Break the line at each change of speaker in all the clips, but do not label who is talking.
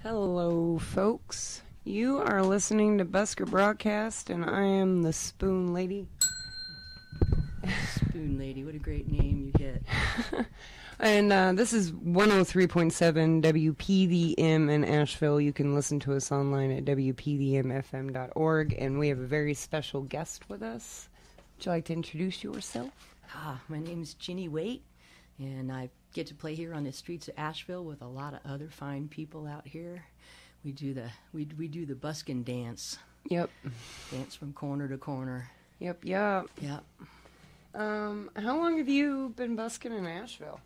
Hello, folks. You are listening to Busker Broadcast, and I am the Spoon Lady.
Spoon Lady, what a great name you get.
And this is 103.7 WPDM in Asheville. You can listen to us online at WPDMFM.org, and we have a very special guest with us. Would you like to introduce yourself?
My name is GINNIE WAITE, and I get to play here on the streets of Asheville with a lot of other fine people out here. We do the buskin' dance.
Yep.
Dance from corner to corner.
Yep.
Yep.
How long have you been busking in Asheville?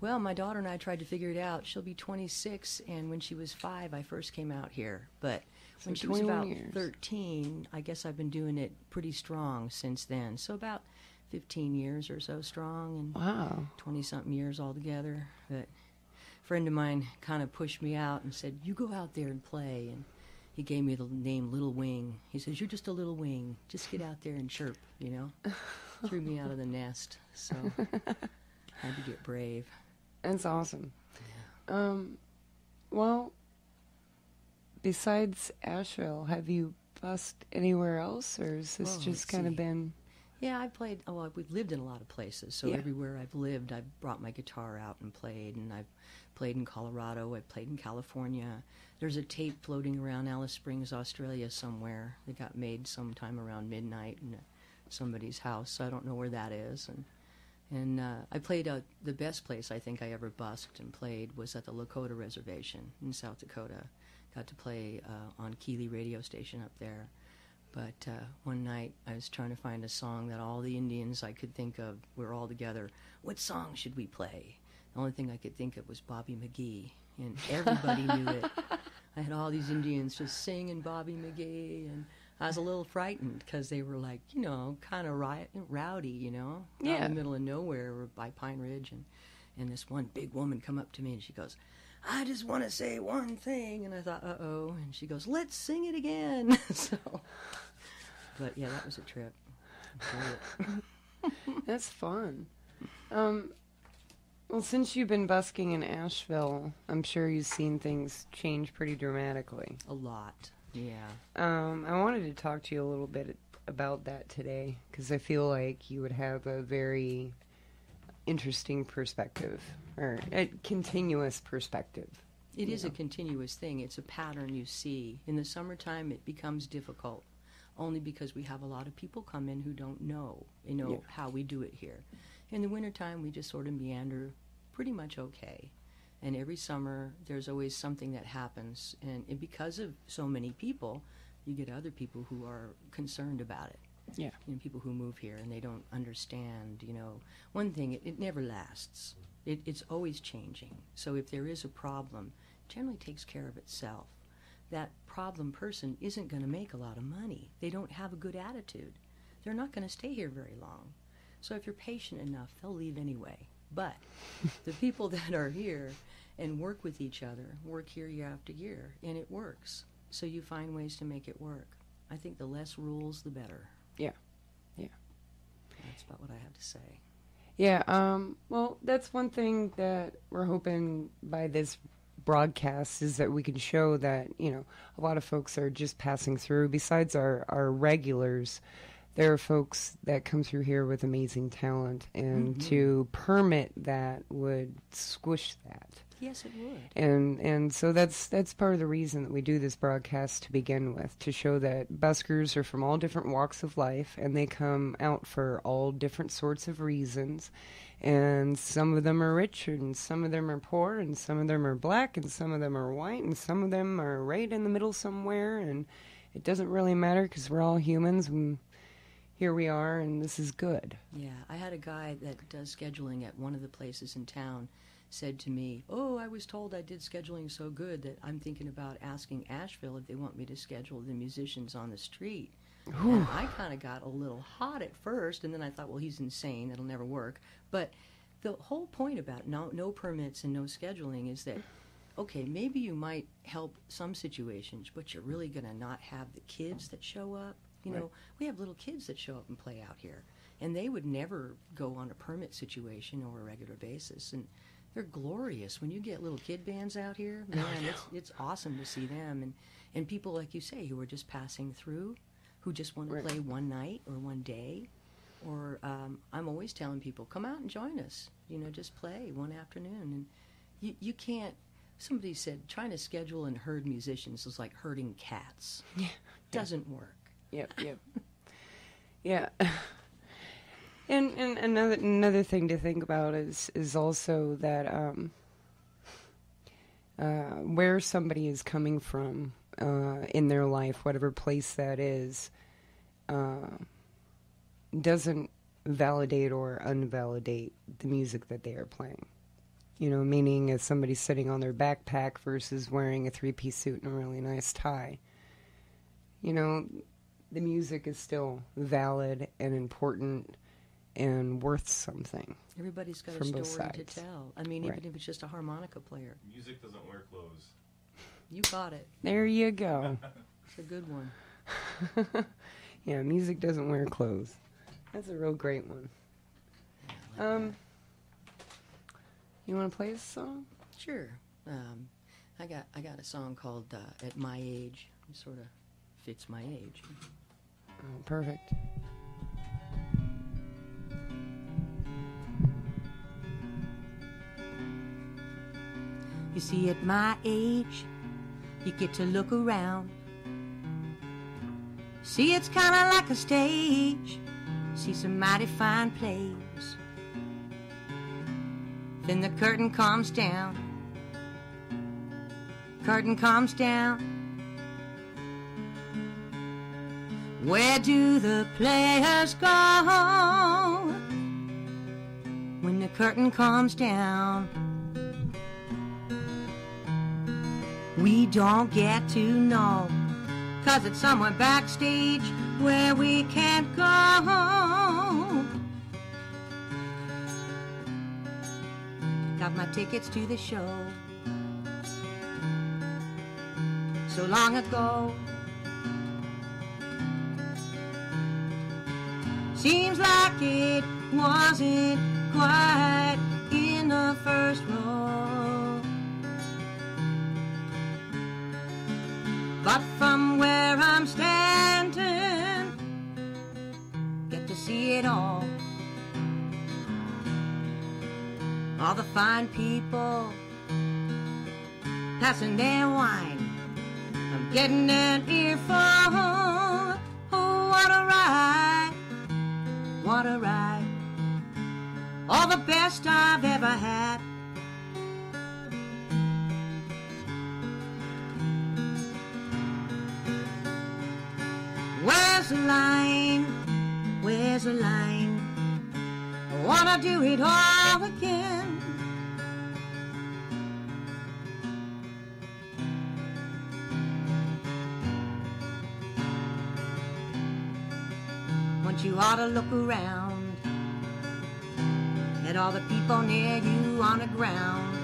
Well, my daughter and I tried to figure it out. She'll be 26, and when she was 5, I first came out here. But when she was about 13, I guess I've been doing it pretty strong since then. So about 15 years or so strong, and
wow,
20-something years altogether. But a friend of mine kind of pushed me out and said, "You go out there and play." And he gave me the name Little Wing. He says, "You're just a little wing. Just get out there and chirp," you know. Threw me out of the nest, so had to get brave.
That's awesome.
Yeah.
Well, besides Asheville, have you busked anywhere else, or has this just kind of been...
Yeah, I played, we've lived in a lot of places, so everywhere I've lived, I've brought my guitar out and played, and I've played in Colorado, I've played in California. There's a tape floating around Alice Springs, Australia somewhere that got made sometime around midnight in somebody's house, so I don't know where that is. And I played the best place I think I ever busked and played was at the Lakota Reservation in South Dakota. Got to play on Keeley radio station up there. But one night I was trying to find a song that all the Indians I could think of were all together. What song should we play? The only thing I could think of was Bobby McGee, and everybody knew it. I had all these Indians just singing Bobby McGee, and I was a little frightened because they were like, you know, kind of rowdy, you know, out in the middle of nowhere by Pine Ridge. And this one big woman come up to me and she goes, "I just want to say one thing." And I thought, uh-oh. And she goes, "Let's sing it again." But yeah, that was a trip.
That's fun. Well, since you've been busking in Asheville, I'm sure you've seen things change pretty dramatically.
A lot, yeah.
I wanted to talk to you a little bit about that today, because I feel like you would have a very interesting perspective, or a continuous perspective.
It is a continuous thing. It's a pattern you see. In the summertime, it becomes difficult, only because we have a lot of people come in who don't know, how we do it here. In the wintertime, we just sort of meander pretty much okay. And every summer, there's always something that happens. And because of so many people, you get other people who are concerned about it.
Yeah.
You know, people who move here and they don't understand, you know. One thing, it never lasts. It's always changing. So if there is a problem, it generally takes care of itself. That problem person isn't going to make a lot of money. They don't have a good attitude. They're not going to stay here very long. So if you're patient enough, they'll leave anyway. But the people that are here and work with each other work here year after year, and it works. So you find ways to make it work. I think the less rules, the better.
Yeah.
That's about what I have to say.
Yeah, well, that's one thing that we're hoping by this broadcast is that we can show that, you know, a lot of folks are just passing through. Besides our regulars, there are folks that come through here with amazing talent, and to permit that would squish that.
Yes, it would.
And so that's part of the reason that we do this broadcast to begin with, to show that buskers are from all different walks of life, and they come out for all different sorts of reasons. And some of them are rich, and some of them are poor, and some of them are black, and some of them are white, and some of them are right in the middle somewhere. And it doesn't really matter because we're all humans, and here we are, and this is good.
Yeah, I had a guy that does scheduling at one of the places in town said to me, "Oh, I was told I did scheduling so good that I'm thinking about asking Asheville if they want me to schedule the musicians on the street." And I kind of got a little hot at first, and then I thought, well, he's insane. That'll never work. But the whole point about no permits and no scheduling is that, okay, maybe you might help some situations, but you're really going to not have the kids that show up. You know, we have little kids that show up and play out here, and they would never go on a permit situation or a regular basis. And they're glorious. When you get little kid bands out here, man, it's awesome to see them. And people, like you say, who are just passing through, who just want to play one night or one day. Or I'm always telling people, come out and join us. You know, just play one afternoon. And you can't, somebody said, trying to schedule and herd musicians is like herding cats.
Yeah.
Doesn't work.
Yep. Yeah. And another thing to think about is also that where somebody is coming from in their life, whatever place that is, doesn't validate or invalidate the music that they are playing. You know, meaning if somebody's sitting on their backpack versus wearing a three-piece suit and a really nice tie, you know, the music is still valid and important and worth something.
Everybody's got
from
a
both
story to
sides.
tell. I mean, even if it's just a harmonica player.
Music doesn't wear clothes.
You got it.
There you go.
It's a good one.
Yeah, music doesn't wear clothes. That's a real great one. You want to play this song?
Sure. I got a song called "At My Age." It sort of fits my age.
Oh, perfect.
You see, at my age, you get to look around. See, it's kind of like a stage. See some mighty fine plays. Then the curtain comes down. Curtain comes down. Where do the players go when the curtain comes down? We don't get to know, 'cause it's somewhere backstage where we can't go. Got my tickets to the show so long ago. Seems like it wasn't quite in the first row, but from where I'm standing, get to see it all. All the fine people passing their wine. I'm getting an earful. Oh, what a ride, what a ride. All the best I've ever had. Where's the line? Where's the line? I wanna do it all again. Once you ought to look around at all the people near you on the ground.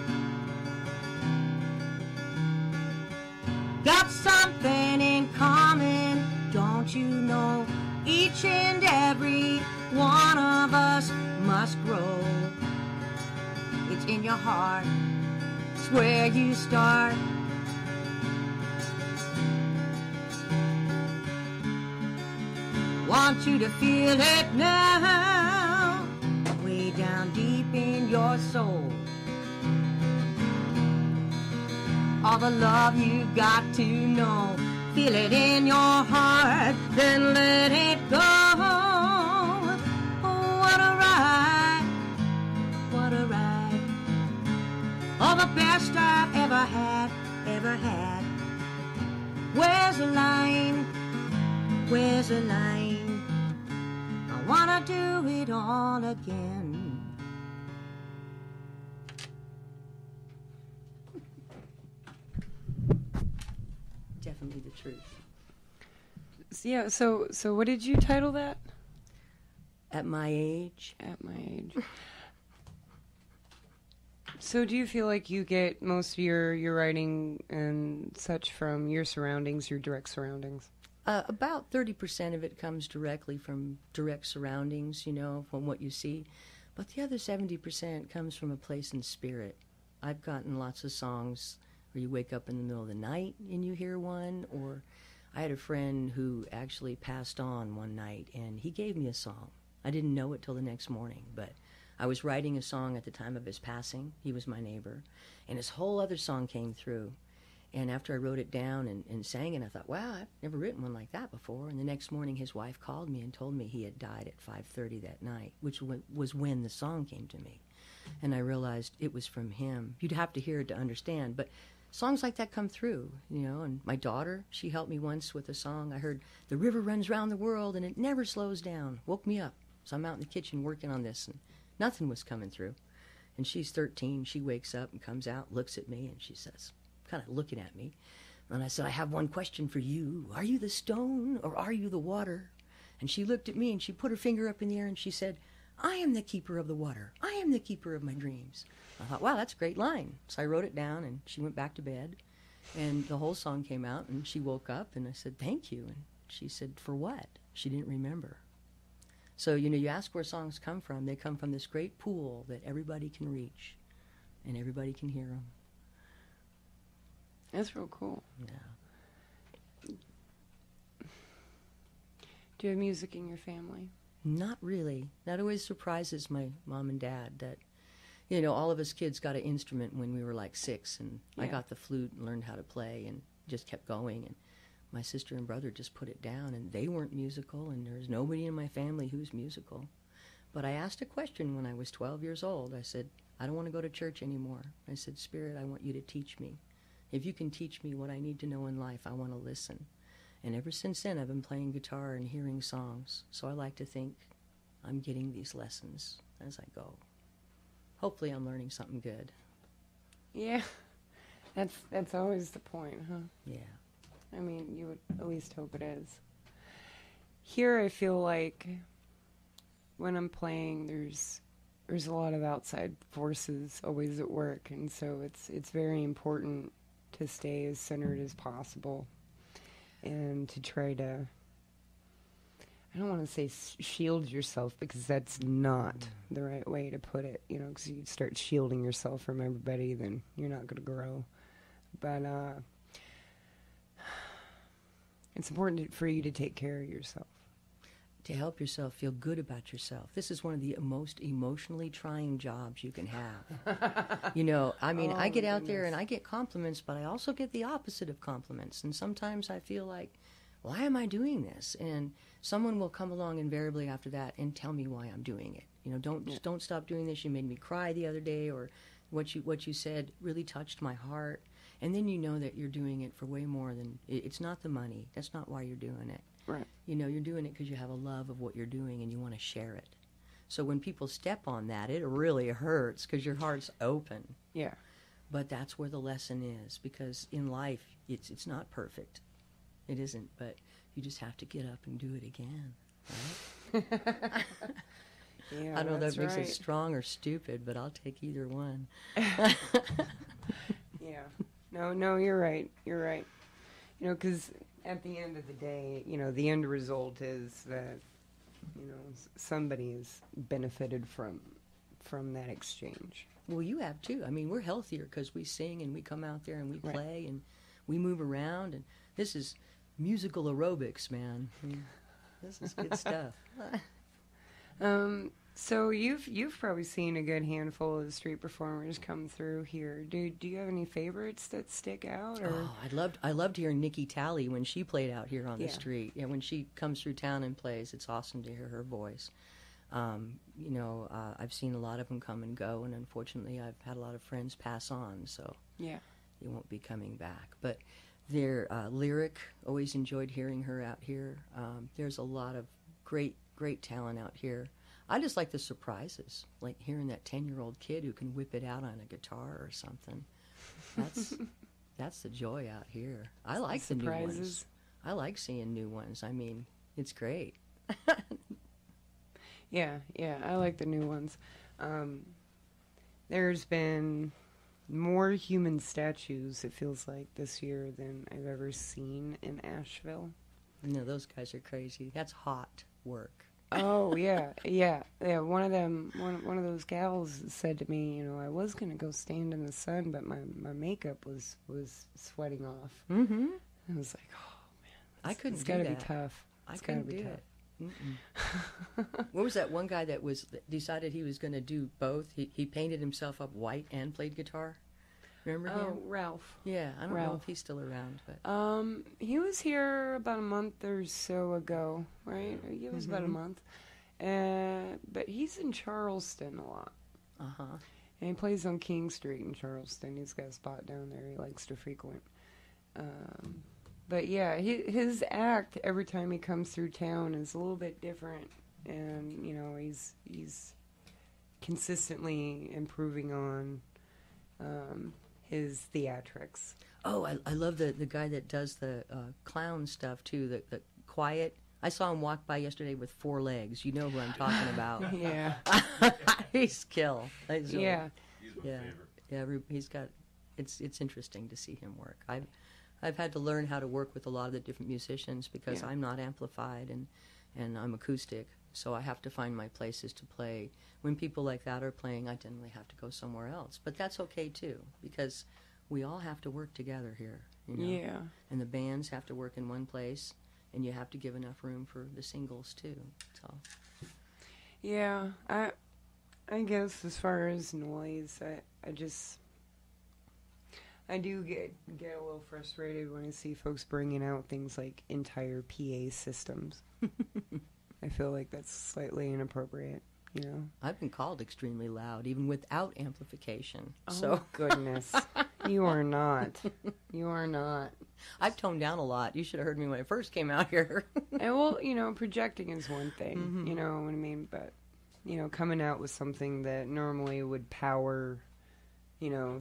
Got something in common, don't you know? Each and every one of us must grow. It's in your heart, it's where you start. Want you to feel it now, way down deep in your soul. All the love you got to know, feel it in your heart, then let it go. Oh, what a ride, what a ride. All the best I've ever had, ever had. Where's the line? Where's the line? I wanna do it all again. Definitely the truth.
Yeah, so what did you title that?
At my age.
At my age. So do you feel like you get most of your writing and such from your surroundings, your direct surroundings?
About 30% of it comes directly from direct surroundings, you know, from what you see. But the other 70% comes from a place in spirit. I've gotten lots of songs where you wake up in the middle of the night and you hear one, or I had a friend who actually passed on one night, and he gave me a song. I didn't know it till the next morning, but I was writing a song at the time of his passing. He was my neighbor, and his whole other song came through. And after I wrote it down and sang it, I thought, wow, I've never written one like that before. And the next morning, his wife called me and told me he had died at 5:30 that night, which was when the song came to me. And I realized it was from him. You'd have to hear it to understand, but songs like that come through, you know. And my daughter, she helped me once with a song. I heard, "The river runs round the world and it never slows down." Woke me up. So I'm out in the kitchen working on this, and nothing was coming through. And she's 13. She wakes up and comes out, looks at me, and she says, kind of looking at me. And I said, "I have one question for you. Are you the stone or are you the water?" And she looked at me and she put her finger up in the air and she said, "I am the keeper of the water. I am the keeper of my dreams." I thought, wow, that's a great line. So I wrote it down, and she went back to bed. And the whole song came out, and she woke up, and I said, "Thank you." And she said, "For what?" She didn't remember. So, you know, you ask where songs come from. They come from this great pool that everybody can reach, and everybody can hear them.
That's real cool.
Yeah.
Do you have music in your family?
Not really. That always surprises my mom and dad that, you know, all of us kids got an instrument when we were like 6, and I got the flute and learned how to play and just kept going. And my sister and brother just put it down, and they weren't musical, and there's nobody in my family who's musical. But I asked a question when I was 12 years old. I said, "I don't want to go to church anymore." I said, "Spirit, I want you to teach me. If you can teach me what I need to know in life, I want to listen." And ever since then, I've been playing guitar and hearing songs. So I like to think I'm getting these lessons as I go. Hopefully I'm learning something good.
Yeah. That's always the point, huh?
Yeah.
I mean, you would at least hope it is. Here I feel like when I'm playing, there's a lot of outside forces always at work, and so it's very important to stay as centered as possible and to try to, I don't want to say shield yourself, because that's not the right way to put it, you know, because you start shielding yourself from everybody, then you're not going to grow. But it's important for you to take care of yourself.
To help yourself feel good about yourself. This is one of the most emotionally trying jobs you can have. You know, I mean, I get out there and I get compliments, but I also get the opposite of compliments. And sometimes I feel like, why am I doing this? And someone will come along invariably after that and tell me why I'm doing it. You know, don't stop doing this. You made me cry the other day, or what you said really touched my heart. And then you know that you're doing it for way more than, it's not the money. That's not why you're doing it.
Right.
You know, you're doing it because you have a love of what you're doing and you want to share it. So when people step on that, it really hurts because your heart's open.
Yeah.
But that's where the lesson is, because in life, it's not perfect. It isn't, but you just have to get up and do it again. Right?
Yeah,
I don't know if that makes
right.
it strong or stupid, but I'll take either one.
Yeah. No, you're right. You're right. You know, because at the end of the day, you know, the end result is that, you know, somebody has benefited from that exchange.
Well, you have too. I mean, we're healthier because we sing and we come out there and we
Right.
play and we move around, and this is musical aerobics, man. I mean, this is good stuff.
So you've probably seen a good handful of street performers come through here. Do you have any favorites that stick out? Or?
Oh, I loved hearing Nikki Talley when she played out here on the
Yeah.
street. Yeah, when she comes through town and plays, it's awesome to hear her voice. You know, I've seen a lot of them come and go, and unfortunately, I've had a lot of friends pass on, so
Yeah.
they won't be coming back. But their lyric, always enjoyed hearing her out here. There's a lot of great talent out here. I just like the surprises, like hearing that 10-year-old kid who can whip it out on a guitar or something. That's the joy out here. I like the new ones. I like seeing new ones. I mean, it's great.
Yeah, I like the new ones. There's been more human statues, it feels like, this year than I've ever seen in Asheville.
No, those guys are crazy. That's hot work.
Oh yeah. One of them, one of those gals said to me, I was gonna go stand in the sun, but my makeup was sweating off.
Mm-hmm.
I was like, oh man,
I couldn't
it's
do
gotta
that.
be tough.
I
It's gotta
couldn't
be
do
tough.
it. What was that one guy that decided he was going to do both? He painted himself up white and played guitar. Remember him?
Oh, Ralph.
Yeah, I don't know
Ralph.
if he's still around, but
He was here about a month or so ago, right? It was about a month. But he's in Charleston a lot.
uh-huh.
And he plays on King Street in Charleston. He's got a spot down there he likes to frequent. But yeah, his act every time he comes through town is a little bit different. And, he's consistently improving on his theatrics.
Oh, I love the guy that does the clown stuff, too, the quiet. I saw him walk by yesterday with 4 legs. You know who I'm talking about.
Yeah.
He's kill. He's really-
Yeah.
He's my favorite.
Yeah, he's got. It's interesting to see him work. I've had to learn how to work with a lot of the different musicians because
Yeah.
I'm not amplified and I'm acoustic, so I have to find my places to play. When people like that are playing, I generally have to go somewhere else, but that's okay too because we all have to work together here.
Yeah.
And the bands have to work in one place, and you have to give enough room for the singles too. So.
Yeah, I guess as far as noise, I do get a little frustrated when I see folks bringing out things like entire PA systems. I feel like that's slightly inappropriate,
I've been called extremely loud, even without amplification.
Oh,
So
goodness. You are not. You are not.
I've toned down a lot. You should have heard me when I first came out here.
And well, projecting is one thing, you know what I mean? But, coming out with something that normally would power,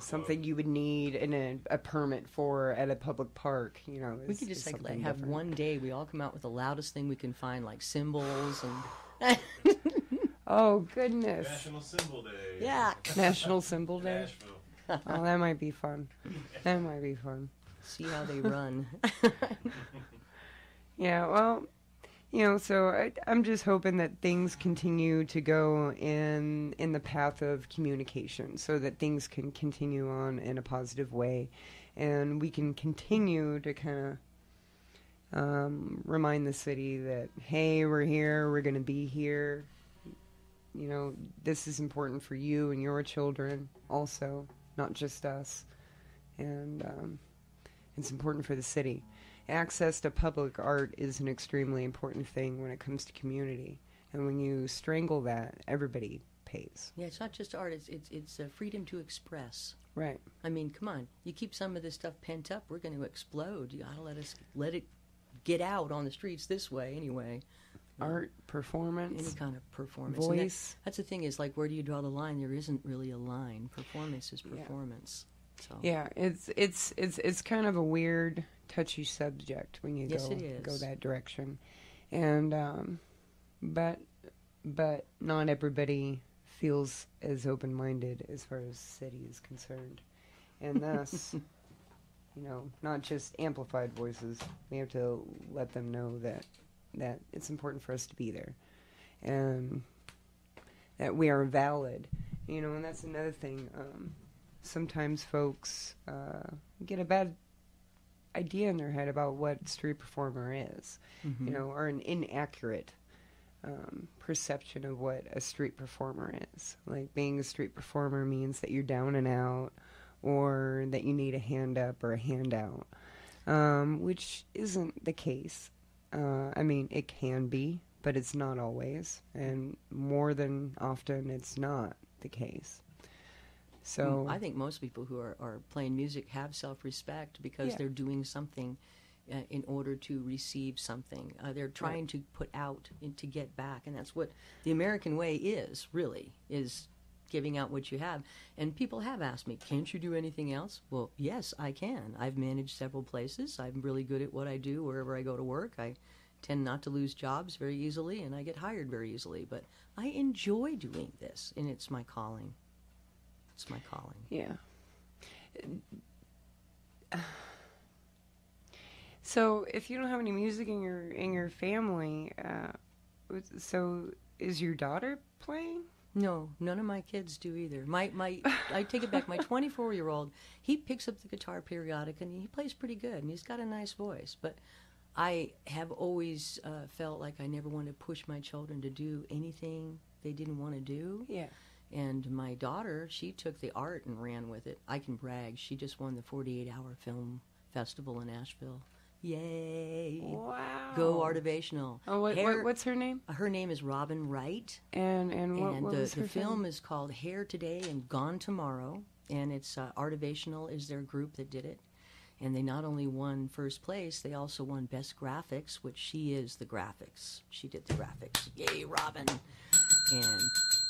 something you would need in a permit for at a public park,
We could just
is
like
something
have
different.
one day we all come out with the loudest thing we can find, like cymbals and
Oh, goodness.
National Symbol Day.
yeah.
National Symbol Day.
Nashville.
Oh, that might be fun. That might be fun.
See how they run.
Yeah, well, so I'm just hoping that things continue to go in the path of communication so that things can continue on in a positive way and we can continue to kind of remind the city that, hey, we're here, we're going to be here. This is important for you and your children also, not just us. And it's important for the city. Access to public art is an extremely important thing when it comes to community. And when you strangle that, everybody pays.
Yeah, it's not just art. It's freedom to express.
Right.
I mean, come on. You keep some of this stuff pent up, we're going to explode. You got to let it get out on the streets this way anyway.
Art, performance,
Any kind of performance. And
voice.
that's the thing is, like, where do you draw the line? There isn't really a line. Performance is
Yeah.
performance. So.
Yeah, it's kind of a weird, touchy subject when you
Yes, it is.
go that direction, and but not everybody feels as open-minded as far as the city is concerned, and thus, not just amplified voices. We have to let them know that it's important for us to be there, and that we are valid, and that's another thing. Sometimes folks get a bad idea in their head about what street performer is, or an inaccurate perception of what a street performer is. Like, being a street performer means that you're down and out, or that you need a hand up or a handout, which isn't the case. I mean, it can be, but it's not always, and more than often it's not the case. So
I think most people who are playing music have self-respect because
Yeah.
they're doing something in order to receive something. They're trying to put out and to get back, and that's what the American way is, really, is giving out what you have. And people have asked me, can't you do anything else? Well, yes, I can. I've managed several places. I'm really good at what I do wherever I go to work. I tend not to lose jobs very easily, and I get hired very easily. But I enjoy doing this, and it's my calling. It's my calling.
yeah. So if you don't have any music in your family, So is your daughter playing?
No, none of my kids do either. I take it back. My 24-year-old, he picks up the guitar periodically, and he plays pretty good, and he's got a nice voice. But I have always felt like I never wanted to push my children to do anything they didn't want to do.
Yeah.
And my daughter, she took the art and ran with it. I can brag. She just won the 48-hour film festival in Asheville. Yay!
Wow!
Go Artivational.
Oh, what's her name?
Her name is Robin Wright.
And what was her
the film is called Hair Today and Gone Tomorrow, and it's Artivational is their group that did it. And they not only won first place, they also won Best Graphics, which she is the graphics. She did the graphics. Yay, Robin! And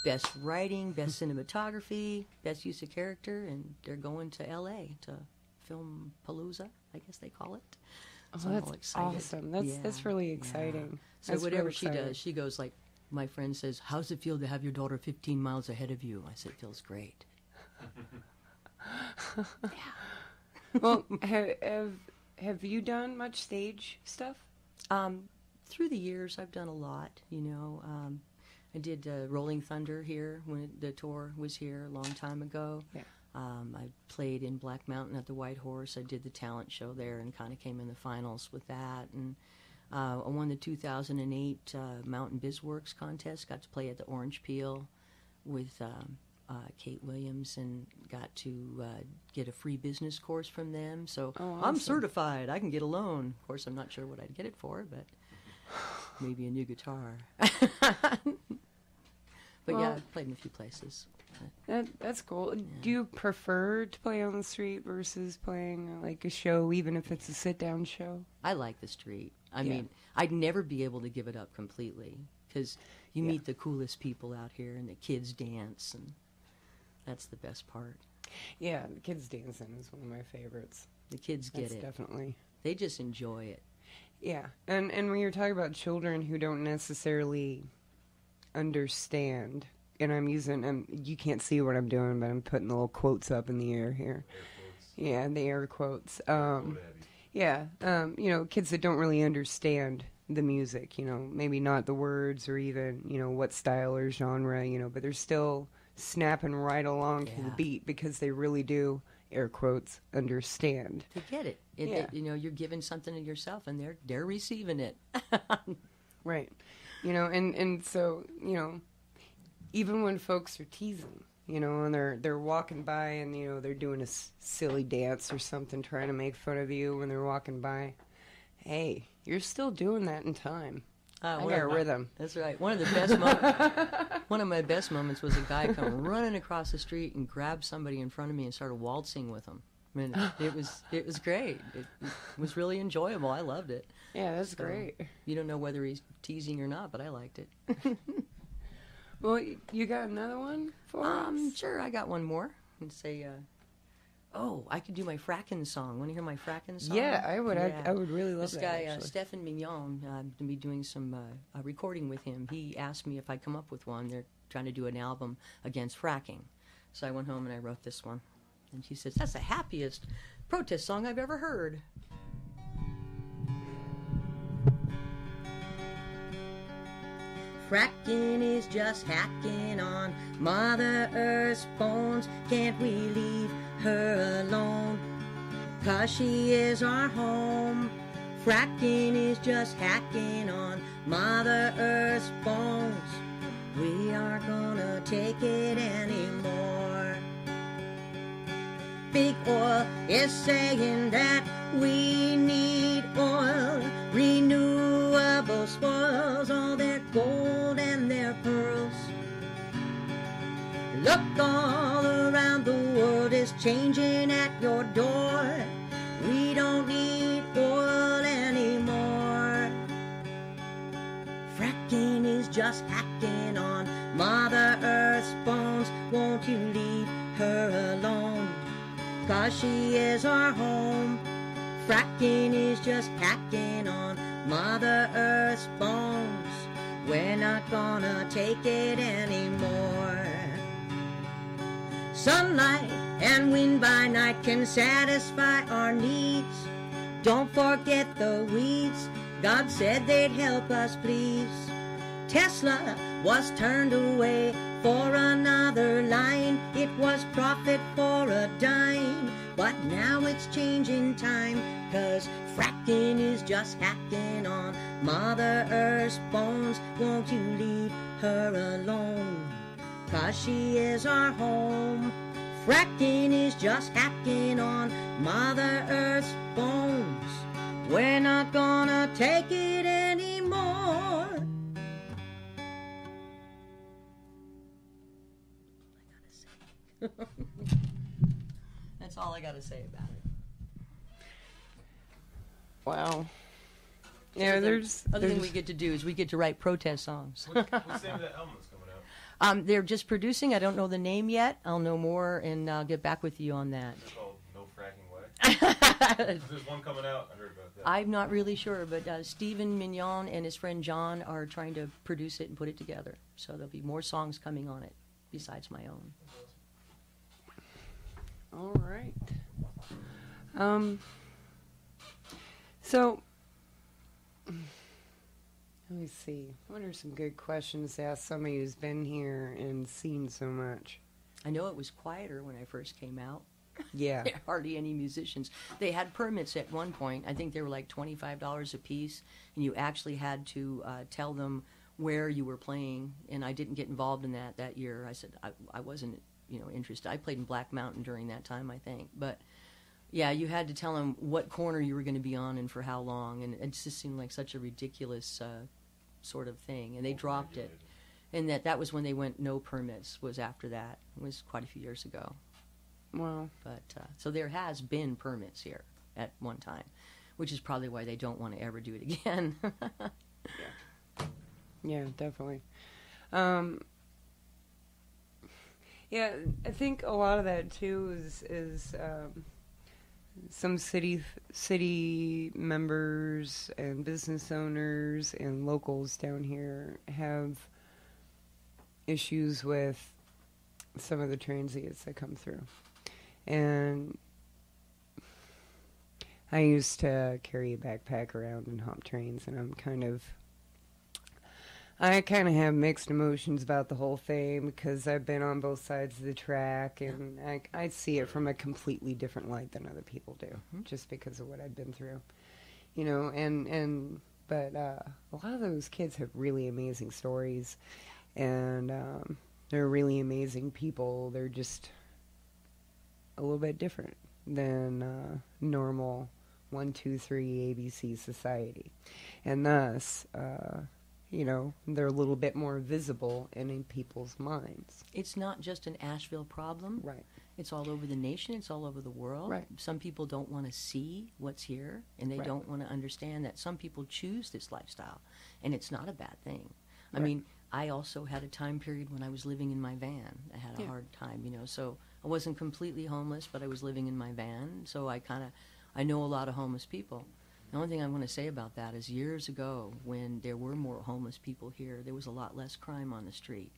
Best Writing, Best Cinematography, Best Use of Character, and they're going to L.A. to film Palooza, I guess they call it. So
that's awesome. That's really exciting.
So
that's
whatever she does, she goes like, my friend says, "How does it feel to have your daughter 15 miles ahead of you?" I said, "It feels great." Yeah.
Well, have you done much stage stuff?
Through the years, I've done a lot. I did Rolling Thunder here when the tour was here a long time ago.
Yeah.
I played in Black Mountain at the White Horse. I did the talent show there and kind of came in the finals with that. And I won the 2008 Mountain BizWorks contest. Got to play at the Orange Peel with Kate Williams and got to get a free business course from them. So
awesome.
I'm certified. I can get a loan. Of course, I'm not sure what I'd get it for, but maybe a new guitar. But yeah, I've played in a few places.
That's cool. Yeah. Do you prefer to play on the street versus playing like a show, even if it's a sit-down show?
I like the street. I mean, I'd never be able to give it up completely because you meet the coolest people out here and the kids dance, and that's the best part.
Yeah, the kids dancing is one of my favorites.
The kids get it.
Definitely.
They just enjoy it.
Yeah, and when you're talking about children who don't necessarily understand, and I'm using, you can't see what I'm doing, but I'm putting the little quotes up in the air here. Yeah, the air quotes. Kids that don't really understand the music, maybe not the words or even, what style or genre, but they're still snapping right along to the beat because they really do, air quotes, understand.
They get it. You're giving something to yourself and they're receiving it.
Right. And so, even when folks are teasing, and they're walking by and, they're doing a silly dance or something, trying to make fun of you when they're walking by, hey, you're still doing that in time. I got a rhythm.
That's right. One of my best moments was a guy come running across the street and grabbed somebody in front of me and started waltzing with them. I mean, it was great. It was really enjoyable. I loved it.
Yeah, that's great.
You don't know whether he's teasing or not, but I liked it.
Well, you got another one for us?
Sure, I got one more. And say, I could do my frackin' song. Want to hear my frackin' song?
Yeah, I would. Yeah. I would really love
this
that.
This guy, Stephen Mignon, I'm going to be doing some recording with him. He asked me if I'd come up with one. They're trying to do an album against fracking. So I went home and I wrote this one. And she says, "That's the happiest protest song I've ever heard." Fracking is just hacking on Mother Earth's bones. Can't we leave her alone? 'Cause she is our home. Fracking is just hacking on Mother Earth's bones. We aren't gonna take it anymore. Big Oil is saying that we need oil. Renewable spoils all their gold and their pearls. Look, all around the world is changing at your door. We don't need oil anymore. Fracking is just hacking on Mother Earth's bones. Won't you leave her alone? 'Cause she is our home. Fracking is just hacking on Mother Earth's bones. We're not gonna take it anymore. Sunlight and wind by night can satisfy our needs. Don't forget the weeds. God said they'd help us, please. Tesla was turned away for another line. It was profit for a dime, but now it's changing time, 'cause fracking is just hacking on Mother Earth's bones. Won't you leave her alone, 'cause she is our home. Fracking is just hacking on Mother Earth's bones. We're not gonna take it anymore. That's all I gotta say about it.
Wow. Yeah, there's
other thing we get to do is we get to write protest songs.
What's the name of that album that's coming out?
They're just producing. I don't know the name yet. I'll know more, and I'll get back with you on that.
It's called No Fracking Way. There's one coming out. I heard about that.
I'm not really sure, but Stephen Mignon and his friend John are trying to produce it and put it together. So there'll be more songs coming on it besides my own.
all right. So let me see. What are some good questions to ask somebody who's been here and seen so much?
I know it was quieter when I first came out.
Yeah.
Hardly any musicians. They had permits at one point. I think they were like $25 a piece, and you actually had to tell them where you were playing. And I didn't get involved in that year. I said I wasn't, interested. I played in Black Mountain during that time, I think. But yeah, you had to tell them what corner you were going to be on and for how long, and it just seemed like such a ridiculous sort of thing. And they dropped it. And that was when they went no permits. Was after that. It was quite a few years ago.
Wow.
But so there has been permits here at one time, which is probably why they don't want to ever do it again.
Yeah, definitely. Yeah, I think a lot of that too is some city members and business owners and locals down here have issues with some of the transients that come through. And I used to carry a backpack around and hop trains, and I kind of have mixed emotions about the whole thing because I've been on both sides of the track, and I see it from a completely different light than other people do, just because of what I've been through, but a lot of those kids have really amazing stories, and they're really amazing people. They're just a little bit different than normal 1, 2, 3 ABC society, and thus they're a little bit more visible and in people's minds.
It's not just an Asheville problem.
Right.
It's all over the nation. It's all over the world.
Right.
Some people don't want to see what's here, and they don't want to understand that some people choose this lifestyle, and it's not a bad thing. I mean, I also had a time period when I was living in my van. I had a hard time, so I wasn't completely homeless, but I was living in my van, so I know a lot of homeless people. The only thing I want to say about that is years ago, when there were more homeless people here, there was a lot less crime on the street.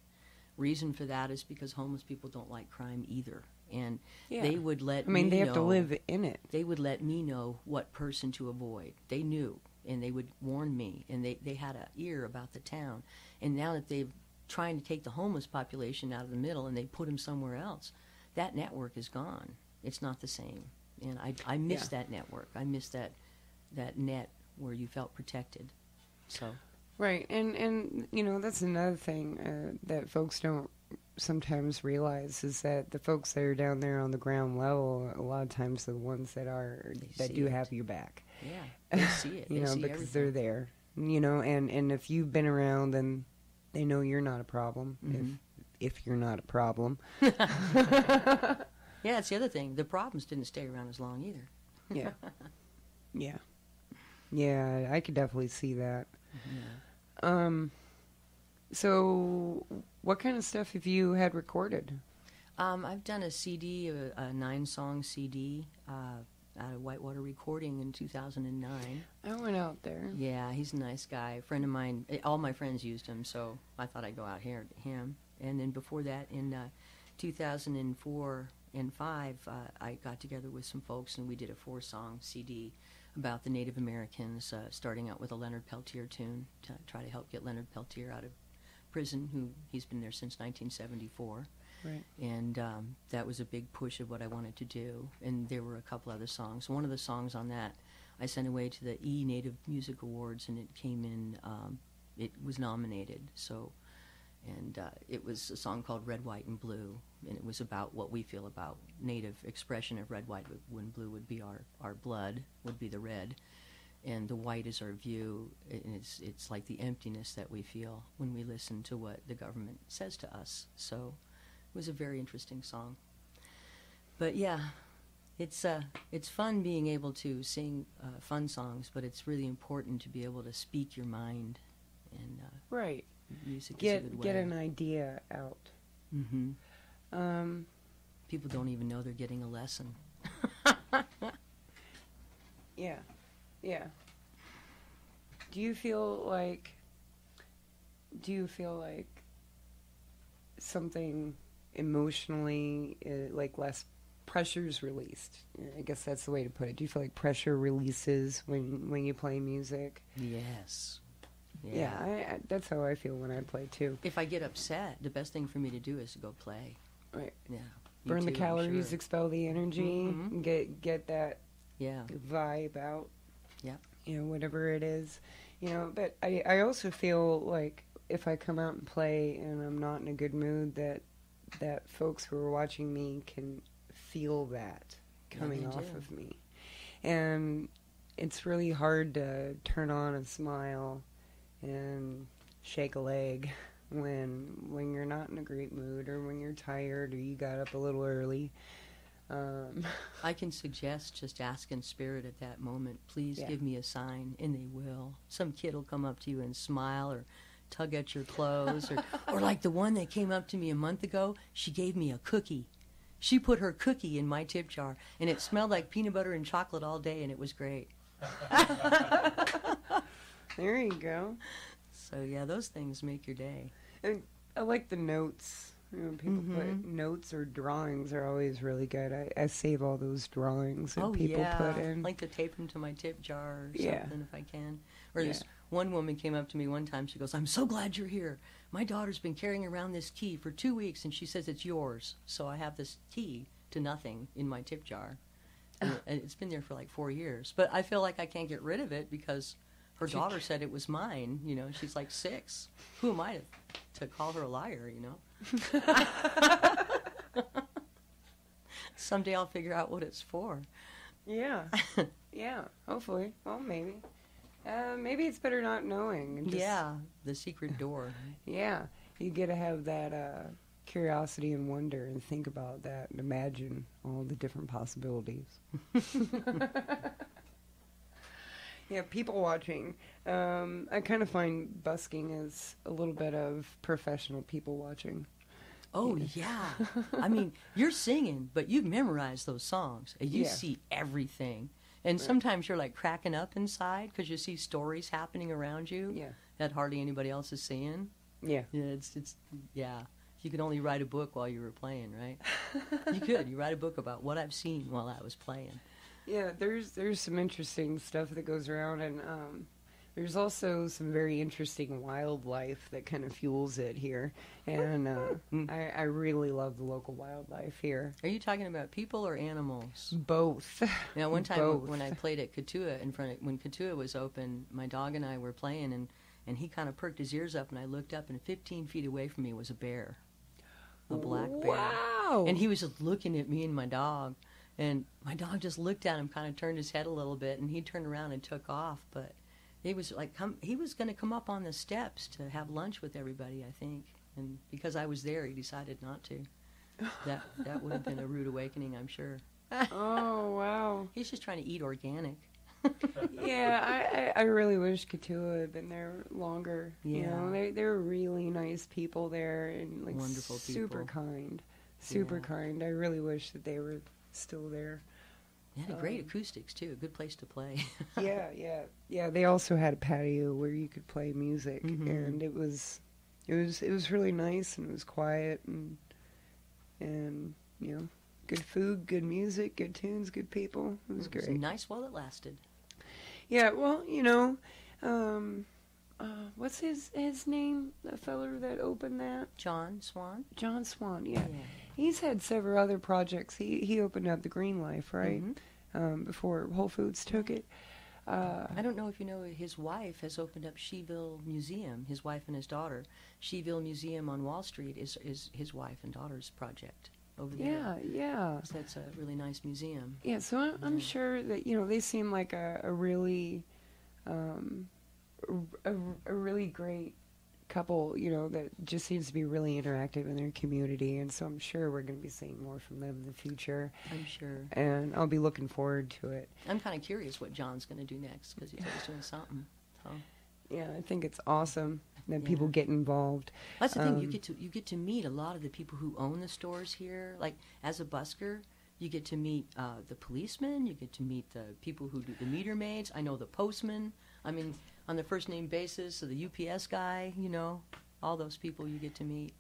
Reason for that is because homeless people don't like crime either. And they would let me know.
They have to live in it.
They would let me know what person to avoid. They knew, and they would warn me, and they had an ear about the town. And now that they've trying to take the homeless population out of the middle and they put them somewhere else, that network is gone. It's not the same. And I miss that network. I miss that net where you felt protected. So
right, and that's another thing that folks don't sometimes realize is that the folks that are down there on the ground level, a lot of times, are the ones that do have your back.
Yeah, they see it. They see
because
everything.
they're there. And if you've been around, then they know you're not a problem. If you're not a problem.
Yeah, it's the other thing. The problems didn't stay around as long either.
Yeah, I could definitely see that.
Yeah.
So what kind of stuff have you had recorded?
I've done a CD, a 9-song CD out of Whitewater Recording in 2009.
I went out there.
Yeah, he's a nice guy. A friend of mine, all my friends used him, so I thought I'd go out here to him. And then before that, in 2004 and 5, I got together with some folks, and we did a 4-song CD about the Native Americans, starting out with a Leonard Peltier tune to try to help get Leonard Peltier out of prison. He's been there since 1974.
Right.
And that was a big push of what I wanted to do. And there were a couple other songs. One of the songs on that I sent away to the Native Music Awards, and it came in, it was nominated. So, and it was a song called Red, White, and Blue, and it was about what we feel about Native expression of red, white, when blue would be our blood, would be the red, and the white is our view, and it's like the emptiness that we feel when we listen to what the government says to us. So it was a very interesting song. But yeah, it's fun being able to sing fun songs, but it's really important to be able to speak your mind, and
right.
Music is a good way.
Get an idea out.
Mm-hmm. People don't even know they're getting a lesson.
Yeah, yeah. Do you feel like something emotionally, like less pressure's released? I guess that's the way to put it. Do you feel like pressure releases when you play music?
Yes.
Yeah, I that's how I feel when I play too.
If I get upset, the best thing for me to do is to go play.
Right.
Yeah.
Burn the calories,
sure.
expel the energy,
Mm-hmm.
get that vibe out.
Yeah.
You know, whatever it is. You know, but I also feel like if I come out and play and I'm not in a good mood, that folks who are watching me can feel that coming off of me. And it's really hard to turn on a smile and shake a leg when you're not in a great mood, or when you're tired, or you got up a little early.
I can suggest just ask in spirit at that moment, please give me a sign, and they will. Some kid will come up to you and smile, or tug at your clothes, or like the one that came up to me a month ago, she gave me a cookie. She put her cookie in my tip jar, and it smelled like peanut butter and chocolate all day, and it was great.
There you go.
So yeah, those things make your day.
And I like the notes. You know, people put notes or drawings are always really good. I save all those drawings that people put in.
I like to tape them to my tip jar or something if I can. Or this one woman came up to me one time. She goes, "I'm so glad you're here. My daughter's been carrying around this key for 2 weeks, and she says it's yours. So I have this key to nothing in my tip jar. And it's been there for like 4 years. But I feel like I can't get rid of it because her daughter said it was mine. You know, she's like 6. Who am I to call her a liar, you know? Someday I'll figure out what it's for."
Yeah. Yeah, hopefully. Well, maybe. Maybe it's better not knowing. And just,
the secret door.
Yeah, you get to have that curiosity and wonder and think about that and imagine all the different possibilities. Yeah, people watching. I kind of find busking as a little bit of professional people watching.
Oh, yeah. I mean, you're singing, but you've memorized those songs. And you see everything. And sometimes you're like cracking up inside because you see stories happening around you that hardly anybody else is seeing.
Yeah.
It's you could only write a book while you were playing, right? You could. You write a book about what I've seen while I was playing. Yeah,
there's some interesting stuff that goes around, and there's also some very interesting wildlife that kind of fuels it here, and I really love the local wildlife here.
Are you talking about people or animals?
Both.
Now, one time when I played at Katua, when Katua was open, my dog and I were playing, and he kind of perked his ears up, and I looked up, and 15 feet away from me was a bear, a black bear.
Wow!
And he was just looking at me and my dog. And my dog just looked at him, kind of turned his head a little bit, and he turned around and took off. But he was like, he was going to come up on the steps to have lunch with everybody, I think. And because I was there, he decided not to. That would have been a rude awakening, I'm sure.
Oh, wow.
He's just trying to eat organic.
Yeah, I really wish Katua had been there longer. Yeah. You know, they were really nice people there, and like
wonderful people.
Super kind. Super kind. I really wish that they were still there.
They had great acoustics too. A good place to play.
Yeah. They also had a patio where you could play music, and it was really nice, and it was quiet, and you know, good food, good music, good tunes, good people. It was great.
Nice while it lasted.
Yeah. Well, you know, what's his name? The feller that opened that?
John Swan.
John Swan. Yeah. He's had several other projects. He opened up the Green Life, right? Before Whole Foods took it.
I don't know if you know, his wife has opened up Sheville Museum. His wife and his daughter. Sheville Museum on Wall Street is his wife and daughter's project over there.
Yeah.
So that's a really nice museum.
Yeah, so I'm sure that, you know, they seem like a really a really great couple, you know, that just seems to be really interactive in their community, and so I'm sure we're going to be seeing more from them in the future.
I'm sure.
And I'll be looking forward to it.
I'm kind of curious what John's going to do next, because he's always doing something. So.
Yeah, I think it's awesome that people get involved.
That's the thing, you get to meet a lot of the people who own the stores here. Like, as a busker, you get to meet the policemen, you get to meet the people who do the meter maids. I know the postman. I mean, on the first name basis, so the UPS guy, you know, all those people you get to meet.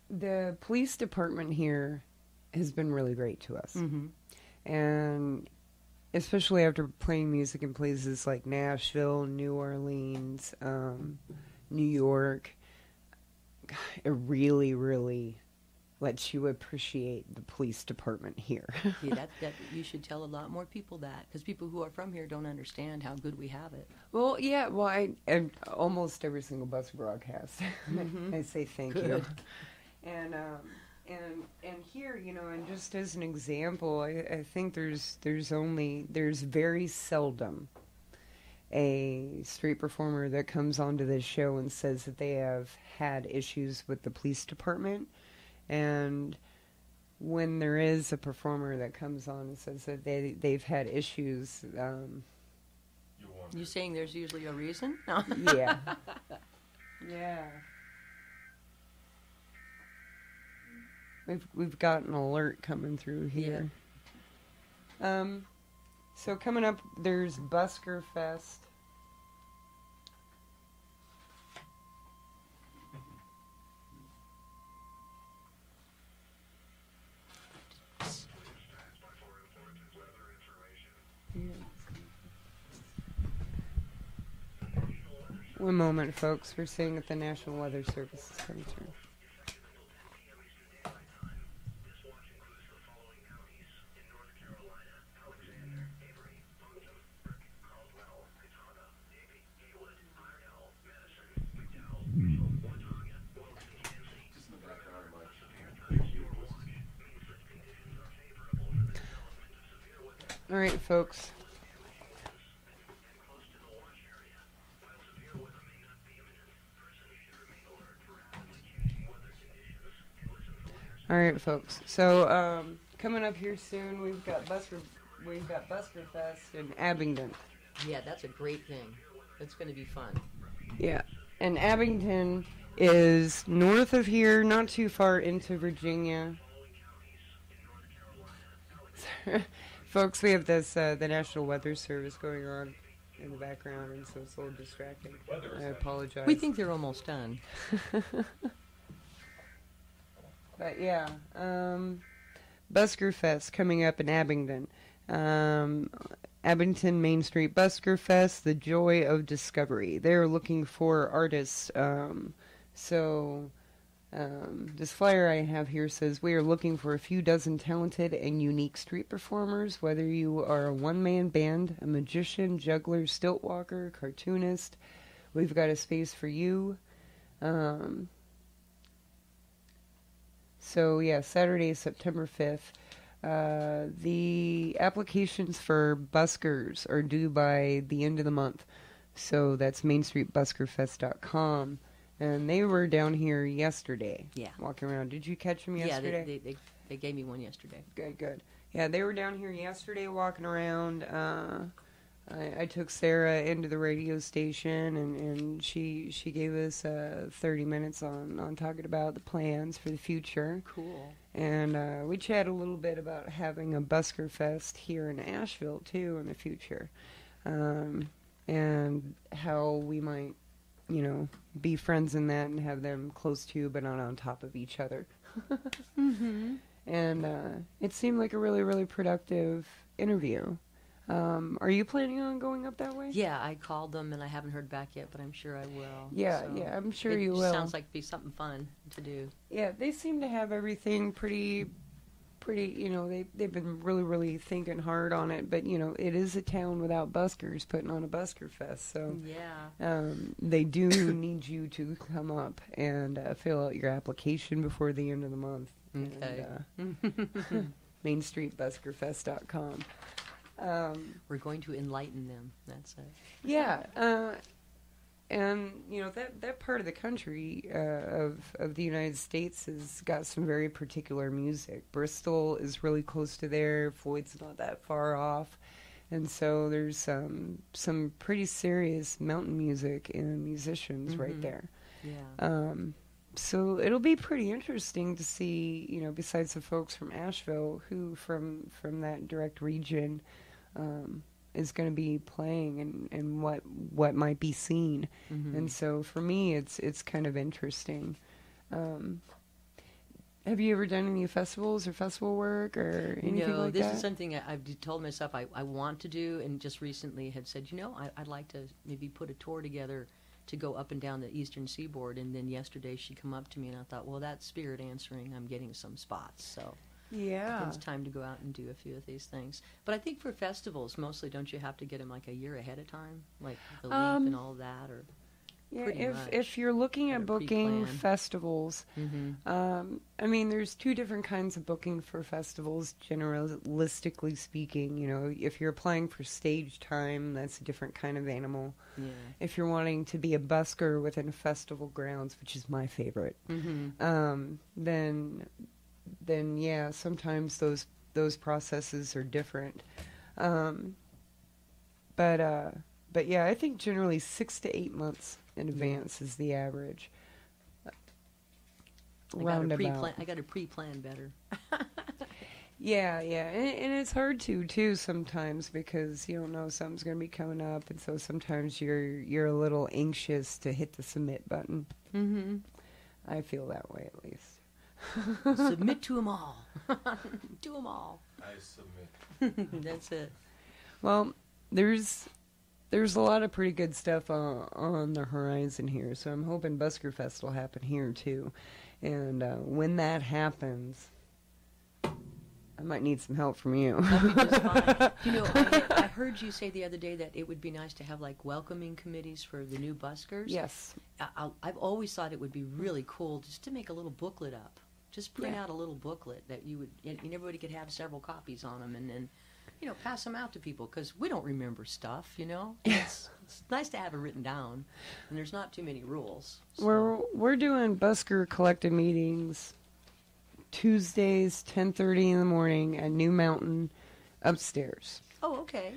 The police department here has been really great to us. And especially after playing music in places like Nashville, New Orleans, New York, it really, really lets you appreciate the police department here.
Yeah, that you should tell a lot more people that, because people who are from here don't understand how good we have it.
Well, yeah, well, I almost every single bus broadcast, I say thank you. And here, you know, and just as an example, I think there's very seldom a street performer that comes onto this show and says that they have had issues with the police department. And when there is a performer that comes on and says that they've had issues,
you saying there's usually a reason?
Yeah. Yeah. We've got an alert coming through here. Yeah. So coming up, there's Busker Fest. One moment, folks. We're seeing if the National Weather Service is coming through. All right, folks. All right, folks. So coming up here soon, we've got Busker Fest in Abingdon.
Yeah, that's a great thing. It's going to be fun.
Yeah, and Abingdon is north of here, not too far into Virginia. Folks, we have this the National Weather Service going on in the background, and so it's a little distracting. I apologize.
We think they're almost done.
But yeah, Busker Fest coming up in Abingdon. Abington Main Street Busker Fest, the joy of discovery. They're looking for artists. This flyer I have here says, we are looking for a few dozen talented and unique street performers, whether you are a one-man band, a magician, juggler, stilt walker, cartoonist. We've got a space for you. So, yeah, Saturday, September 5th. The applications for buskers are due by the end of the month. So that's mainstreetbuskerfest.com. And they were down here yesterday.
Yeah.
Walking around. Did you catch them yesterday?
Yeah, they gave me one yesterday.
Good. Yeah, they were down here yesterday walking around. I took Sarah into the radio station, and she gave us 30 minutes on talking about the plans for the future.
Cool.
And we chatted a little bit about having a Busker Fest here in Asheville, too, in the future. And how we might, you know, be friends in that and have them close to but not on top of each other. And it seemed like a really, really productive interview. Are you planning on going up that way?
Yeah, I called them and I haven't heard back yet, but I'm sure I will.
Yeah,
So
yeah, I'm sure
it
you
just
will.
Sounds like it'd be something fun to do.
Yeah, they seem to have everything pretty. You know, they've been really thinking hard on it. But you know, it is a town without buskers putting on a Busker Fest, so
yeah,
they do need you to come up and fill out your application before the end of the month.
Okay.
And, MainStreetBuskerFest.com.
We're going to enlighten them. That's it.
Yeah, and you know that part of the country of the United States has got some very particular music. Bristol is really close to there. Floyd's not that far off, and so there's some pretty serious mountain music and musicians right there.
Yeah.
So it'll be pretty interesting to see, you know, besides the folks from Asheville, who from that direct region is going to be playing and what might be seen. And so for me, it's kind of interesting. Have you ever done any festivals or festival work or anything like that?
No, this is something I've told myself I want to do, and just recently had said, you know, I'd like to maybe put a tour together to go up and down the eastern seaboard. And then yesterday she come up to me and I thought, well, that's spirit answering. I'm getting some spots, so
yeah,
it's time to go out and do a few of these things. But I think for festivals, mostly, don't you have to get them like a year ahead of time, like the leaf and all that, or
yeah, if you're looking at booking festivals, I mean, there's two different kinds of booking for festivals, generalistically speaking. You know, if you're applying for stage time, that's a different kind of animal.
Yeah.
If you're wanting to be a busker within festival grounds, which is my favorite, then yeah, sometimes those processes are different. But yeah, I think generally 6 to 8 months in advance is the average.
I got to pre-plan better.
Yeah, and it's hard too sometimes because you don't know something's going to be coming up, and so sometimes you're a little anxious to hit the submit button. I feel that way at least.
Submit to them all. Do them all.
I submit.
That's it.
Well, there's a lot of pretty good stuff on the horizon here, so I'm hoping Busker Fest will happen here too. And when that happens, I might need some help from you.
That'd be just fine. You know, I heard you say the other day that it would be nice to have like welcoming committees for the new buskers.
Yes.
I've always thought it would be really cool just to make a little booklet up. Just print out a little booklet that you would, and everybody could have several copies on them, and then, you know, pass them out to people, because we don't remember stuff, you know. It's nice to have it written down, and there's not too many rules. So.
We're doing Busker collective meetings Tuesdays, 10:30 in the morning at New Mountain, upstairs.
Oh, okay.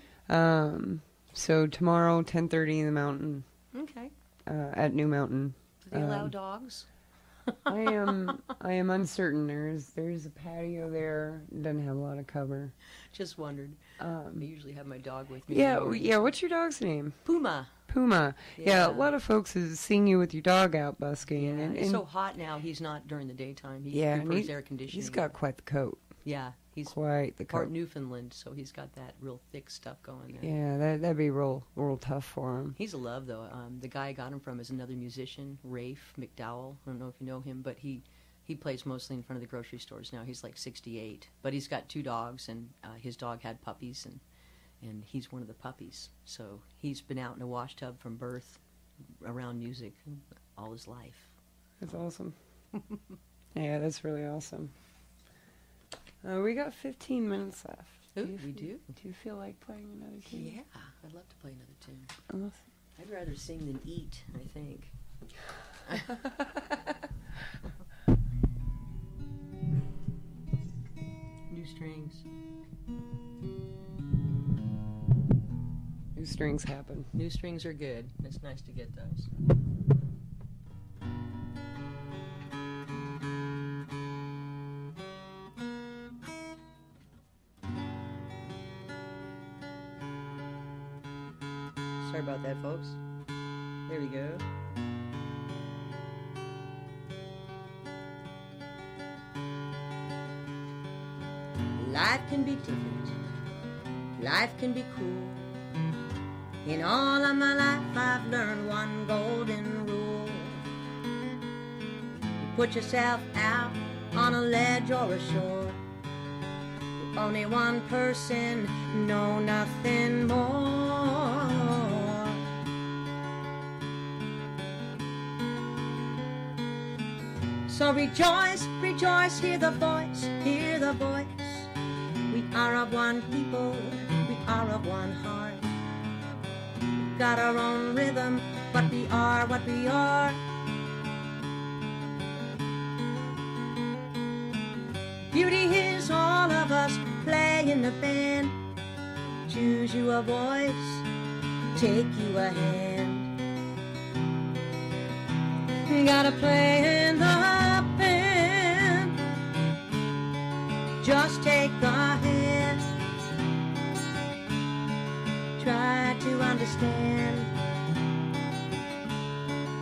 So tomorrow, 10:30 in the mountain.
Okay.
At New Mountain.
Do they allow dogs?
I am uncertain. There's a patio there. It doesn't have a lot of cover.
Just wondered. I usually have my dog with me.
Yeah. What's your dog's name?
Puma.
Yeah, a lot of folks have seen you with your dog out busking.
Yeah,
and
it's so hot now. He's not during the daytime. He prefers air conditioning.
He's got quite the coat.
Yeah, he's
quite the
part
coat.
Newfoundland, so he's got that real thick stuff going there.
Yeah, that'd be real tough for him.
He's a love, though. The guy I got him from is another musician, Rafe McDowell. I don't know if you know him, but he plays mostly in front of the grocery stores now. He's like 68, but he's got 2 dogs, and his dog had puppies, and he's one of the puppies. So he's been out in a wash tub from birth around music all his life.
That's awesome. Yeah, that's really awesome. We got 15 minutes left.
Ooh, we do.
Do you feel like playing another tune?
Yeah, I'd love to play another tune.
Awesome.
I'd rather sing than eat, I think. New strings.
New strings happen.
New strings are good. It's nice to get those. Sorry about that, folks. There we go. Life can be different life can be cruel. In all of my life I've learned one golden rule. You put yourself out on a ledge or a shore, only one person, no, nothing more. So rejoice, rejoice, hear the voice, hear the voice. We are of one people, we are of one heart. We've got our own rhythm, but we are what we are. Beauty is all of us play in the band. Choose you a voice, take you a hand. Gotta play in the band. Just take the hand. Try to understand.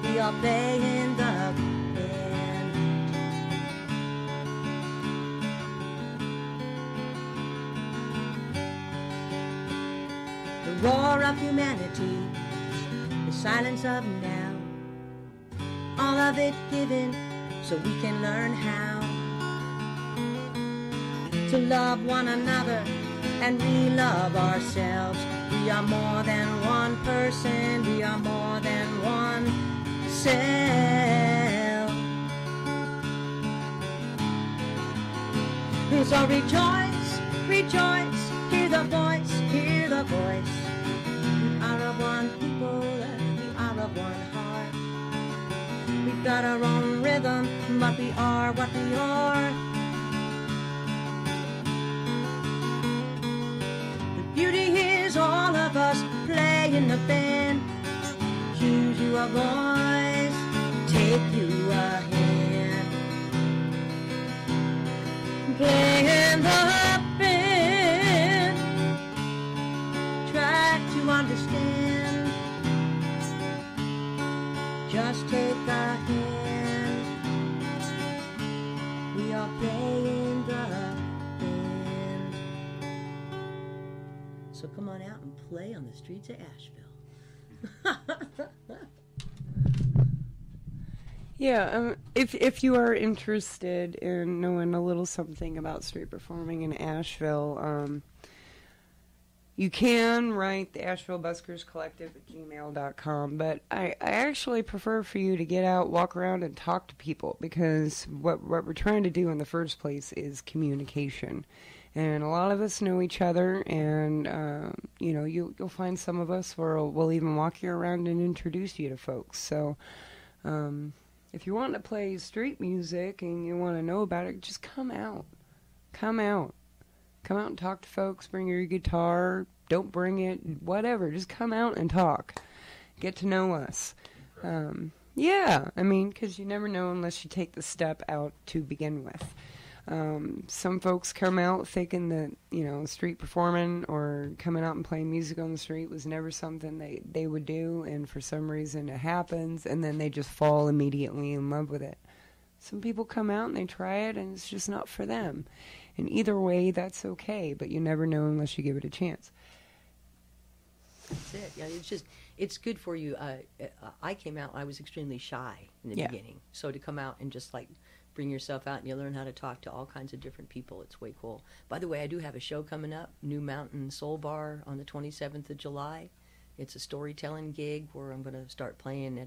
We all play in the band. The roar of humanity, the silence of now, all of it given so we can learn how to love one another and we love ourselves. We are more than one person, we are more than one self. So rejoice, rejoice, hear the voice, hear the voice. We are of one people, we are of one heart. We've got our own rhythm, but we are what we are. The beauty is all of us play in the band. Choose you a voice, take you a hand. Play in the band. Try to understand. Just take a hand. We are playing the band. So come on out and play on the streets of Asheville.
Yeah, if you are interested in knowing a little something about street performing in Asheville, you can write the Asheville Buskers Collective at gmail.com, but I actually prefer for you to get out, walk around, and talk to people, because what we're trying to do in the first place is communication. And a lot of us know each other, and you'll find some of us where we'll even walk you around and introduce you to folks. So if you want to play street music and you want to know about it, just come out. Come out and talk to folks. Bring your guitar. Don't bring it. Whatever. Just come out and talk. Get to know us. Yeah, I mean, because you never know unless you take the step out to begin with. Some folks come out thinking that, street performing or coming out and playing music on the street was never something they would do, and for some reason it happens, and then they just fall immediately in love with it. Some people come out and they try it, and it's just not for them. And either way, that's okay, but you never know unless you give it a chance.
That's it. Yeah, it's good for you. I came out, I was extremely shy in the beginning. So to come out and just bring yourself out and you learn how to talk to all kinds of different people, it's way cool. By the way, I do have a show coming up, New Mountain Soul Bar, on the 27th of July. It's a storytelling gig where I'm going to start playing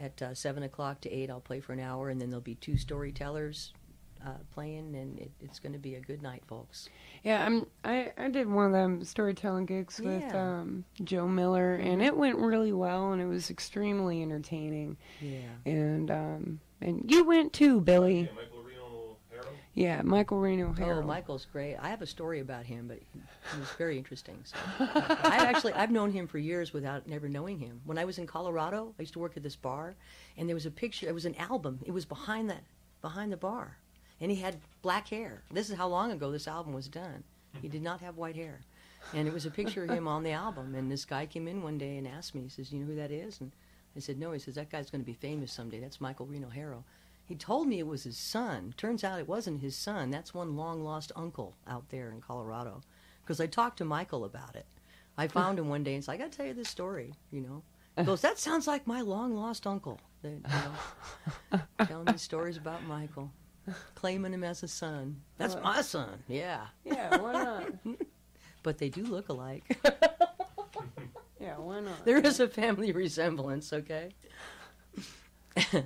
at 7 o'clock to 8. I'll play for an hour, and then there'll be 2 storytellers playing, and it's going to be a good night, folks.
Yeah, I did one of them storytelling gigs with Joe Miller, and it went really well, and it was extremely entertaining.
Yeah.
And you went too, Billy.
Yeah, Michael Reno Harrow.
Yeah, Michael Reno Harrow.
Oh, Michael's great. I have a story about him, but he was very interesting. So. I've known him for years without never knowing him. When I was in Colorado, I used to work at this bar, and there was a picture. It was an album. It was behind the bar. And he had black hair. This is how long ago this album was done. He did not have white hair. And it was a picture of him on the album. And this guy came in one day and asked me, he says, "You know who that is?" And I said, "No." He says, "That guy's going to be famous someday. That's Michael Reno Harrow." He told me it was his son. Turns out it wasn't his son. That's one long-lost uncle out there in Colorado. because I talked to Michael about it. I found him one day and said, I got to tell you this story, you know. He goes, that sounds like my long-lost uncle. That, you know, telling me stories about Michael, claiming him as a son. That's my son, yeah.
Yeah, why not?
But they do look alike.
Yeah, why not?
There is a family resemblance, okay? No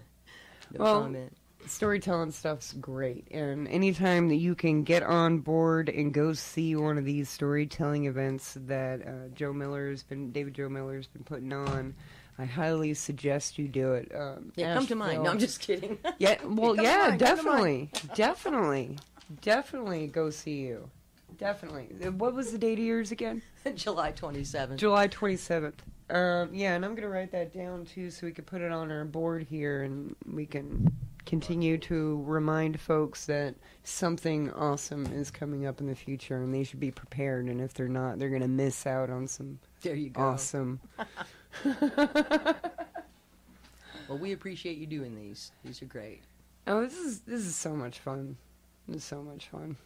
comment.
Storytelling stuff's great, and anytime that you can get on board and go see one of these storytelling events that David Joe Miller's been putting on, I highly suggest you do it.
Yeah, come to mine. No, I'm just kidding.
Yeah, well, yeah,
mine,
definitely go see you. Definitely. What was the date of yours again?
July 27th.
July 27th. Yeah, and I'm going to write that down, too, so we can put it on our board here, and we can continue to remind folks that something awesome is coming up in the future, and they should be prepared, and if they're not, they're going to miss out on some
there you go.
Awesome.
Well, we appreciate you doing these. These are great.
Oh, this is so much fun. This is so much fun.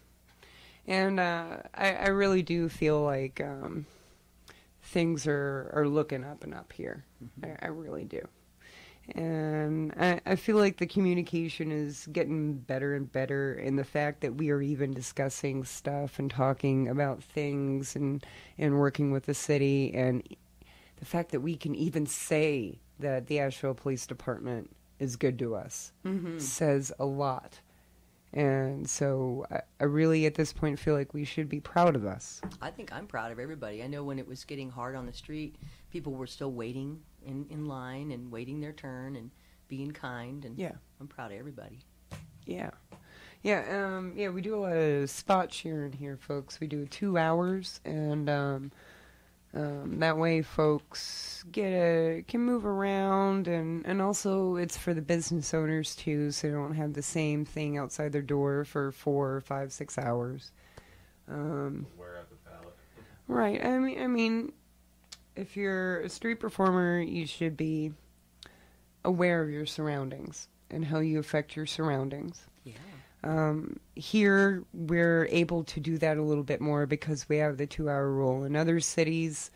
And I really do feel like things are looking up and up here. Mm-hmm. I really do. And I feel like the communication is getting better and better, and the fact that we are even discussing stuff and talking about things and working with the city, and the fact that we can even say that the Asheville Police Department is good to us says a lot. And so I really, at this point, feel like we should be proud of us.
I think I'm proud of everybody. I know when it was getting hard on the street, people were still waiting in line and waiting their turn and being kind. And
yeah.
I'm proud of everybody.
Yeah. Yeah, we do a lot of spot cheering here, folks. We do 2 hours, and that way folks can move around, and also it's for the business owners too, so they don't have the same thing outside their door for 4, 5, 6 hours.
Wear out the palate.
Right. I mean, if you're a street performer, you should be aware of your surroundings and how you affect your surroundings.
Yeah.
Here, we're able to do that a little bit more because we have the 2-hour rule. In other cities,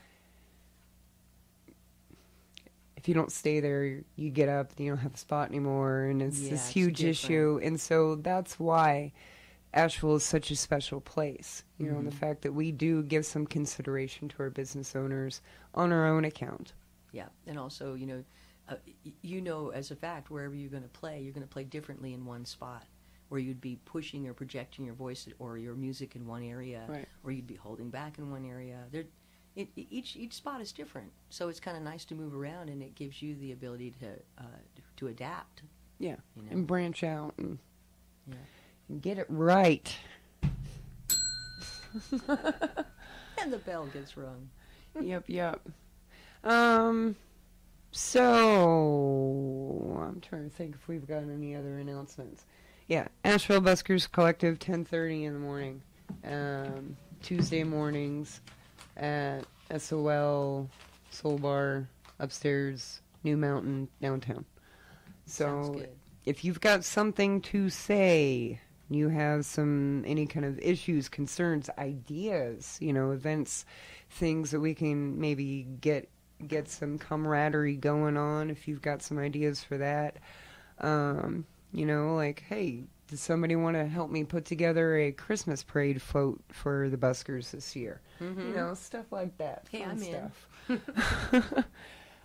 if you don't stay there, you get up, you don't have a spot anymore, and it's this huge issue. And so that's why Asheville is such a special place, you know, and the fact that we do give some consideration to our business owners on our own account.
Yeah, and also, you know, as a fact, wherever you're going to play differently in one spot, where you'd be pushing or projecting your voice or your music in one area,
right,
or you'd be holding back in one area. Each spot is different, so it's kind of nice to move around, and it gives you the ability to adapt.
Yeah,
you know?
and branch out and get it right.
And the bell gets rung.
Yep. So I'm trying to think if we've got any other announcements. Yeah, Asheville Buskers Collective, 10:30 in the morning, Tuesday mornings at SOL Soul Bar upstairs, New Mountain, downtown. So if you've got something to say, you have any kind of issues, concerns, ideas, you know, events, things that we can maybe get some camaraderie going on, if you've got some ideas for that. You know, like, hey, does somebody want to help me put together a Christmas parade float for the Buskers this year? You know, stuff like that.
Hey, I'm
stuff.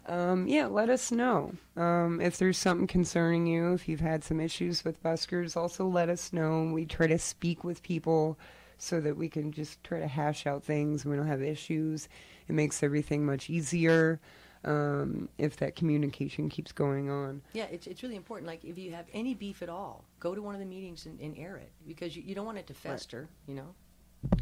Yeah, let us know. If there's something concerning you, if you've had some issues with Buskers, also let us know. We try to speak with people so that we can just try to hash out things. We don't have issues. It makes everything much easier. If that communication keeps going on.
Yeah, it's really important. Like, if you have any beef at all, go to one of the meetings and air it, because you don't want it to fester, you know?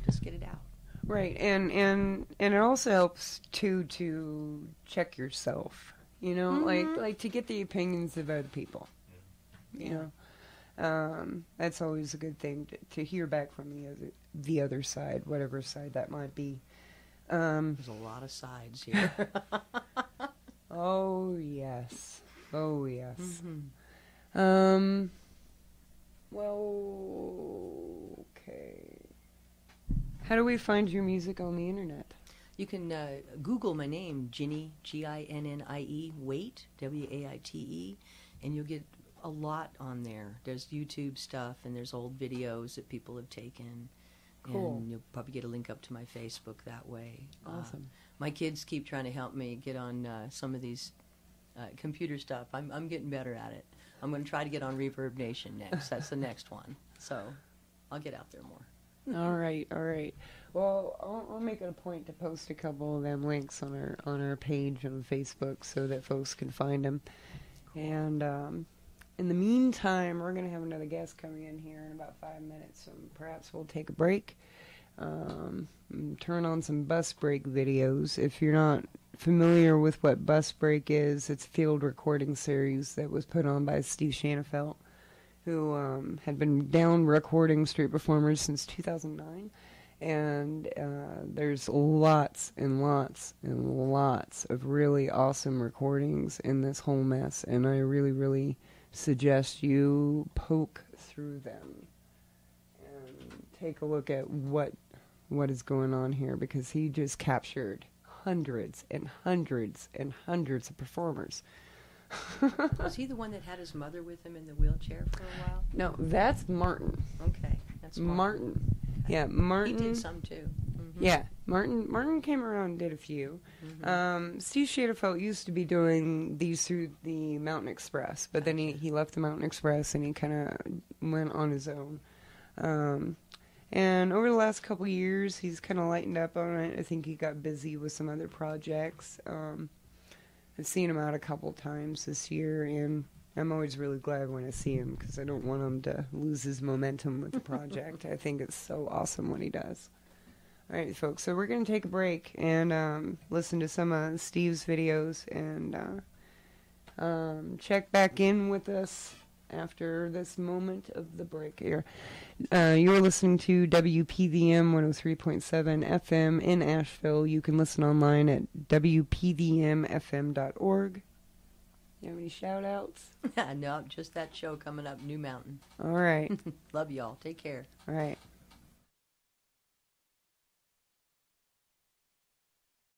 Just get it out.
Right, and it also helps, too, to check yourself, you know? Like to get the opinions of other people, you know? That's always a good thing to hear back from the other side, whatever side that might be.
There's a lot of sides here.
Oh, yes. Well, okay. How do we find your music on the internet?
You can Google my name, Ginnie, Ginnie, Waite, Waite, and you'll get a lot on there. There's YouTube stuff, and there's old videos that people have taken.
Cool.
And you'll probably get a link up to my Facebook that way.
Awesome.
My kids keep trying to help me get on some of these computer stuff. I'm getting better at it. I'm going to try to get on Reverb Nation next. That's the next one. So I'll get out there more.
All right, all right. Well, I'll make it a point to post a couple of them links on our page on Facebook so that folks can find them. And in the meantime, we're going to have another guest coming in here in about 5 minutes, so perhaps we'll take a break. Turn on some bus break videos. If you're not familiar with what bus break is, it's a field recording series that was put on by Steve Shanafelt, who had been down recording street performers since 2009. And there's lots and lots and lots of really awesome recordings in this whole mess, and I really, really suggest you poke through them and take a look at what is going on here, because he just captured hundreds and hundreds and hundreds of performers.
Was he the one that had his mother with him in the wheelchair for a while?
No, that's Martin.
Okay, that's
Martin.
Okay.
Yeah, Martin.
He did some too. Mm-hmm.
Yeah, Martin came around and did a few.
Mm-hmm.
Steve Schaderfeld used to be doing these through the Mountain Express, but then he left the Mountain Express and he kind of went on his own. And over the last couple years, he's kind of lightened up on it. I think he got busy with some other projects. I've seen him out a couple times this year, and I'm always really glad when I see him, because I don't want him to lose his momentum with the project. I think it's so awesome what he does. All right, folks, so we're going to take a break and listen to some of Steve's videos, and check back in with us after this moment of the break here. You're listening to WPVM 103.7 FM in Asheville. You can listen online at WPVMFM.org. You have any shout-outs?
No, just that show coming up, New Mountain.
All right.
Love y'all. Take care.
All right.